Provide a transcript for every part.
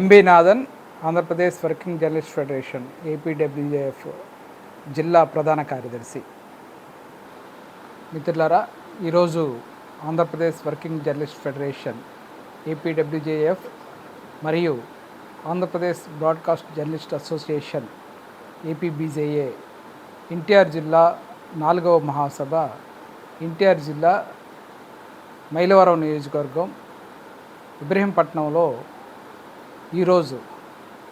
MB Nathan, Andhra Pradesh working journalist federation APWJF జిల్లా ప్రధాన కార్యదర్శి. మిత్రులారా, ఈరోజు Andhra Pradesh working journalist federation APWJF మరియు Andhra Pradesh broadcast journalist association APBJA NTR జిల్లా 4వ మహాసభ ఎన్టీఆర్ జిల్లా మైలవరం నియోజకవర్గం ఇబ్రహీంపట్నంలో ఈరోజు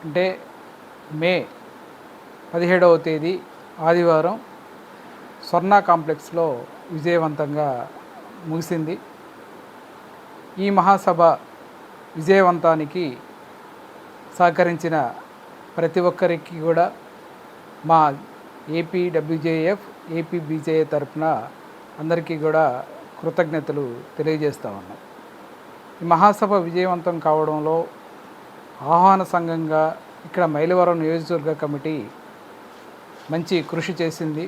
అంటే మే 17వ తేదీ ఆదివారం స్వర్ణ కాంప్లెక్స్లో విజయవంతంగా ముగిసింది. ఈ మహాసభ విజయవంతానికి సహకరించిన ప్రతి ఒక్కరికి కూడా మా ఏపీడబ్ల్యూజేఎఫ్ ఏపీబీజేఏ తరఫున అందరికీ కూడా కృతజ్ఞతలు తెలియజేస్తా ఉన్నాం. ఈ మహాసభ విజయవంతం కావడంలో ఆహ్వాన సంఘంగా ఇక్కడ మైలవరం నియోజకవర్గ కమిటీ మంచి కృషి చేసింది.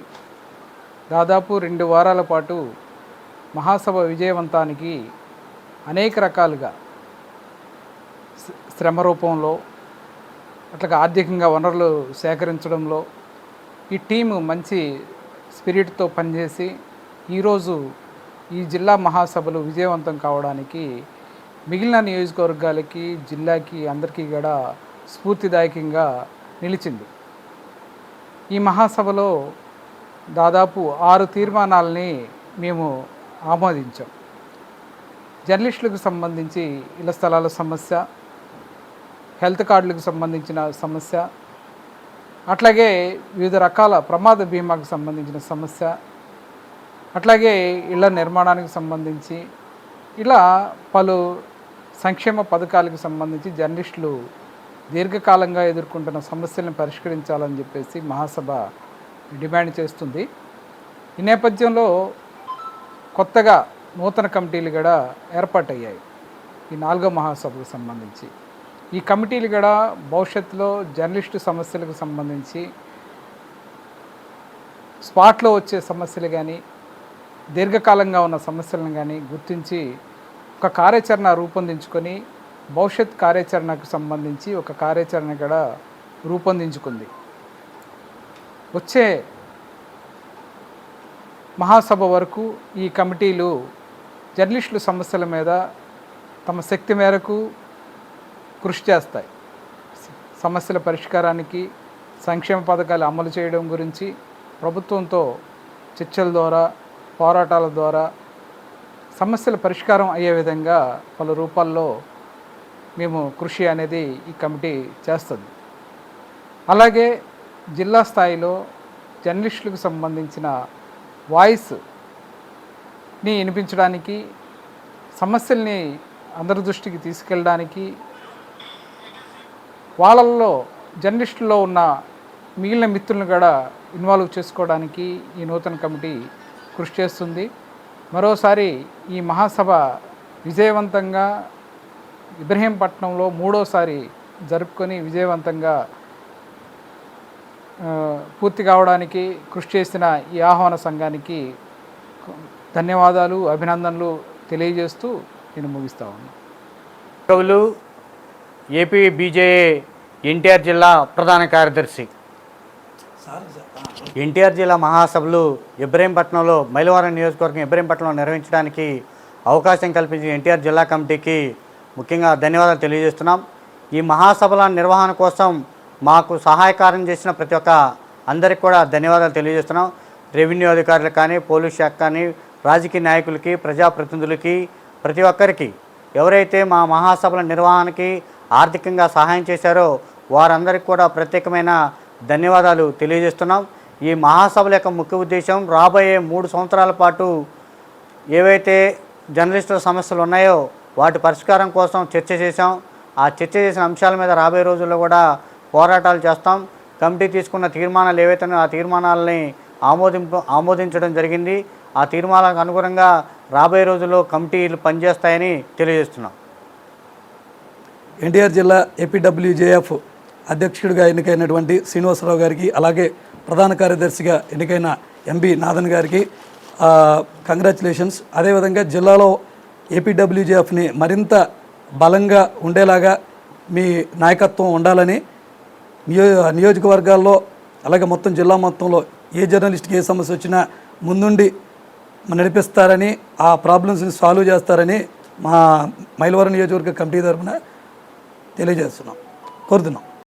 దాదాపు 2 వారాల పాటు మహాసభ విజయవంతానికి అనేక రకాలుగా శ్రమ రూపంలో అట్లాగా ఆర్థికంగా వనరులు సేకరించడంలో ఈ టీము మంచి స్పిరిట్తో పనిచేసి ఈరోజు ఈ జిల్లా మహాసభలు విజయవంతం కావడానికి మిగిలిన నియోజకవర్గాలకి జిల్లాకి అందరికీ కూడా స్ఫూర్తిదాయకంగా నిలిచింది. ఈ మహాసభలో దాదాపు 6 తీర్మానాలని మేము ఆమోదించాం. జర్నలిస్టులకు సంబంధించి ఇళ్ల స్థలాల సమస్య, హెల్త్ కార్డులకు సంబంధించిన సమస్య, అట్లాగే వివిధ రకాల ప్రమాద బీమాకు సంబంధించిన సమస్య, అట్లాగే ఇళ్ల నిర్మాణానికి సంబంధించి ఇలా పలు సంక్షేమ పథకాలకు సంబంధించి జర్నలిస్టులు దీర్ఘకాలంగా ఎదుర్కొంటున్న సమస్యలను పరిష్కరించాలని చెప్పేసి మహాసభ డిమాండ్ చేస్తుంది. ఈ నేపథ్యంలో కొత్తగా నూతన కమిటీలు కూడా ఏర్పాటయ్యాయి. ఈ 4వ మహాసభకు సంబంధించి ఈ కమిటీలు కూడా భవిష్యత్తులో జర్నలిస్టు సమస్యలకు సంబంధించి స్పాట్లో వచ్చే సమస్యలు కానీ దీర్ఘకాలంగా ఉన్న సమస్యలను కానీ గుర్తించి ఒక కార్యాచరణ రూపొందించుకొని భవిష్యత్ కార్యాచరణకు సంబంధించి ఒక కార్యాచరణ కూడా రూపొందించుకుంది. వచ్చే మహాసభ వరకు ఈ కమిటీలు జర్నలిస్టుల సమస్యల మీద తమ శక్తి మేరకు కృషి చేస్తాయి. సమస్యల పరిష్కారానికి, సంక్షేమ పథకాలు అమలు చేయడం గురించి ప్రభుత్వంతో చర్చల ద్వారా, పోరాటాల ద్వారా సమస్యల పరిష్కారం అయ్యే విధంగా పలు రూపాల్లో మేము కృషి అనేది ఈ కమిటీ చేస్తుంది. అలాగే జిల్లా స్థాయిలో జర్నలిస్టులకు సంబంధించిన వాయిస్ని వినిపించడానికి, సమస్యల్ని అందరి దృష్టికి తీసుకెళ్ళడానికి, వాళ్ళల్లో జర్నలిస్టుల్లో ఉన్న మిగిలిన మిత్రులను కూడా ఇన్వాల్వ్ చేసుకోవడానికి ఈ నూతన కమిటీ కృషి చేస్తుంది. మరోసారి ఈ మహాసభ విజయవంతంగా ఇబ్రహీంపట్నంలో 3వసారి జరుపుకొని విజయవంతంగా పూర్తి కావడానికి కృషి చేసిన ఈ ఆహ్వాన సంఘానికి ధన్యవాదాలు, అభినందనలు తెలియజేస్తూ నేను ముగిస్తా ఉన్నాను. ఏపీబీజేఏ ఎన్టీఆర్ జిల్లా ప్రధాన కార్యదర్శి. ఎన్టీఆర్ జిల్లా మహాసభలు ఇబ్రహీంపట్నంలో మైలవరం నియోజకవర్గం ఇబ్రహీంపట్నంలో నిర్వహించడానికి అవకాశం కల్పించిన ఎన్టీఆర్ జిల్లా కమిటీకి ముఖ్యంగా ధన్యవాదాలు తెలియజేస్తున్నాం. ఈ మహాసభల నిర్వహణ కోసం మాకు సహాయకారం చేసిన ప్రతి ఒక్క అందరికి కూడా ధన్యవాదాలు తెలియజేస్తున్నాం. రెవెన్యూ అధికారులకు కానీ, పోలీస్ శాఖ కానీ, రాజకీయ నాయకులకి, ప్రజాప్రతినిధులకి, ప్రతి ఒక్కరికి ఎవరైతే మా మహాసభల నిర్వహణకి ఆర్థికంగా సహాయం చేశారో వారందరికీ కూడా ప్రత్యేకమైన ధన్యవాదాలు తెలియజేస్తున్నాం. ఈ మహాసభల యొక్క ముఖ్య ఉద్దేశం రాబోయే 3 సంవత్సరాల పాటు ఏవైతే జర్నలిస్టుల సమస్యలు ఉన్నాయో వాటి పరిష్కారం కోసం చర్చ చేశాం. ఆ చర్చ చేసిన అంశాల మీద రాబోయే రోజుల్లో కూడా పోరాటాలు చేస్తాం. కమిటీ తీసుకున్న తీర్మానాలు ఏవైతే ఆ తీర్మానాలని ఆమోదించడం జరిగింది. ఆ తీర్మానాలకు అనుగుణంగా రాబోయే రోజుల్లో కమిటీలు పనిచేస్తాయని తెలియజేస్తున్నాం. ఎన్టీఆర్ జిల్లా ఏపీడబ్ల్యూజేఎఫ్ అధ్యక్షుడిగా ఎన్నికైనటువంటి శ్రీనివాసరావు గారికి, అలాగే ప్రధాన కార్యదర్శిగా ఎన్నికైన ఎంబీ నాథన్ గారికి కంగ్రాచులేషన్స్. అదేవిధంగా జిల్లాలో ఏపీడబ్ల్యూజేఎఫ్ని మరింత బలంగా ఉండేలాగా మీ నాయకత్వం ఉండాలని నియోజకవర్గాల్లో అలాగే మొత్తం జిల్లా మొత్తంలో ఏ జర్నలిస్ట్కి ఏ సమస్య వచ్చినా ముందుండి నడిపిస్తారని, ఆ ప్రాబ్లమ్స్ని సాల్వ్ చేస్తారని మా మైలవరం నియోజకవర్గ కమిటీ తరఫున కోరుతున్నాం.